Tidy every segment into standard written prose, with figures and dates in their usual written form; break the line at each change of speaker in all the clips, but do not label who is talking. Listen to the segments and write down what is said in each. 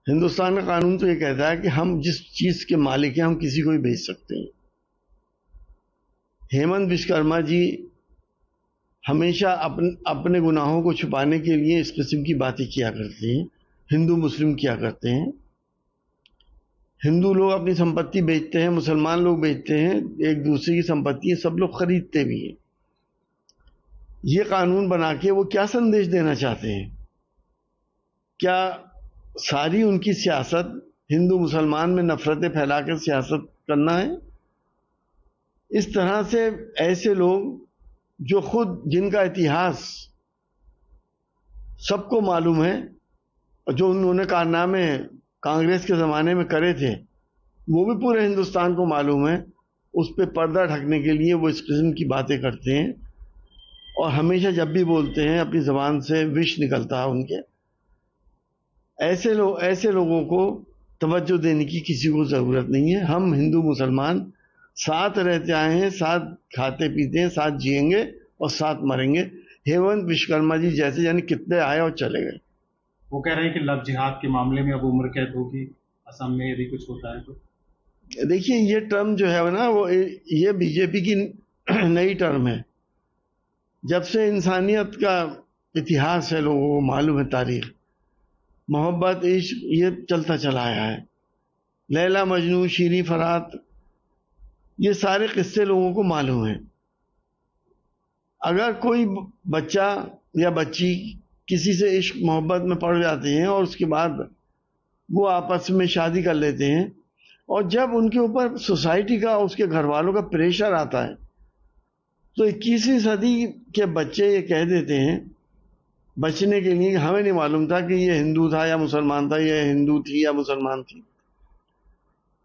ہندوستان کا قانون تو یہ کہتا ہے کہ ہم جس چیز کے مالک ہیں ہم کسی کو بھی بیچ سکتے ہیں۔ ہیمنت وشوکرما جی ہمیشہ اپنے گناہوں کو چھپانے کے لیے اس قسم کی باتیں کیا کرتے ہیں، ہندو مسلم کیا کرتے ہیں۔ ہندو لوگ اپنی سمپتی بیچتے ہیں، مسلمان لوگ بیچتے ہیں، ایک دوسرے کی سمپتی سب لوگ خریدتے بھی ہیں۔ یہ قانون بنا کے وہ کیا سندیش دینا چاہتے ہیں؟ کیا ساری ان کی سیاست ہندو مسلمان میں نفرتیں پھیلا کر سیاست کرنا ہے؟ اس طرح سے ایسے لوگ جو خود جن کا اتہاس سب کو معلوم ہے، جو انہوں نے کارنامے کانگریس کے زمانے میں کرے تھے وہ بھی پورے ہندوستان کو معلوم ہے، اس پہ پردہ ڈھکنے کے لیے وہ اس قسم کی باتیں کرتے ہیں، اور ہمیشہ جب بھی بولتے ہیں اپنی زبان سے وش نکلتا ہے ان کے۔ ایسے لوگوں کو توجہ دینے کی کسی کو ضرورت نہیں ہے۔ ہم ہندو مسلمان ساتھ رہتے آئے ہیں، ساتھ کھاتے پیتے ہیں، ساتھ جئیں گے اور ساتھ مریں گے۔ ہیمنت وشوکرما جی جیسے یعنی کتنے آئے اور چلے گئے۔
وہ کہہ رہے ہیں کہ لو جہاد کے معاملے میں اب عمر قید ہوگی اسم میں یدی کچھ ہوتا ہے تو۔
دیکھیے یہ ٹرم جو ہے نا وہ یہ بی جے پی کی نئی ٹرم ہے۔ جب سے انسانیت کا اتہاس ہے، لوگوں کو معلوم ہے تاریخ، محبت عشق یہ چلتا چلا آیا ہے۔ لیلا مجنون، شیریں فرات، یہ سارے قصے لوگوں کو معلوم ہیں۔ اگر کوئی بچہ یا بچی کسی سے عشق محبت میں پڑ جاتے ہیں اور اس کے بعد وہ آپس میں شادی کر لیتے ہیں، اور جب ان کے اوپر سوسائٹی کا اس کے گھر والوں کا پریشر آتا ہے تو 21ویں صدی کے بچے یہ کہہ دیتے ہیں بچنے کے لیے کہ ہمیں نہیں معلوم تھا کہ یہ ہندو تھا یا مسلمان تھا، یہ ہندو تھی یا مسلمان تھی۔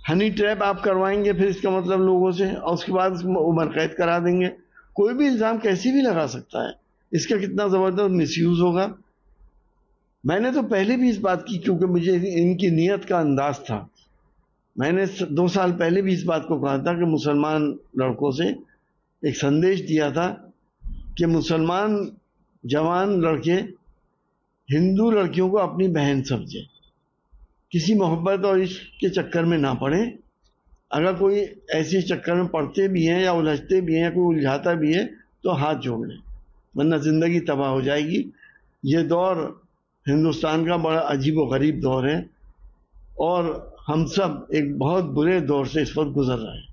ہنی ٹریپ آپ کروائیں گے پھر اس کا مطلب لوگوں سے، اور اس کے بعد عمر قید کرا دیں گے۔ کوئی بھی الزام کیسی بھی لگا سکتا ہے، اس کا کتنا زبردست مس یوز ہوگا۔ میں نے تو پہلے بھی اس بات کی، کیونکہ مجھے ان کی نیت کا انداز تھا، میں نے 2 سال پہلے بھی اس بات کو کہا تھا کہ مسلمان لڑکوں سے ایک سندیش دیا تھا کہ مسلمان جوان لڑکے ہندو لڑکیوں کو اپنی بہن سمجھیں، کسی محبت اور عشق کے چکر میں نہ پڑیں۔ اگر کوئی ایسے چکر میں پڑتے بھی ہیں یا الجھتے بھی ہیں یا کوئی الجھاتا بھی ہے تو ہاتھ جوڑ لیں، ورنہ زندگی تباہ ہو جائے گی۔ یہ دور ہندوستان کا بڑا عجیب و غریب دور ہے، اور ہم سب ایک بہت برے دور سے اس وقت گزر رہے ہیں۔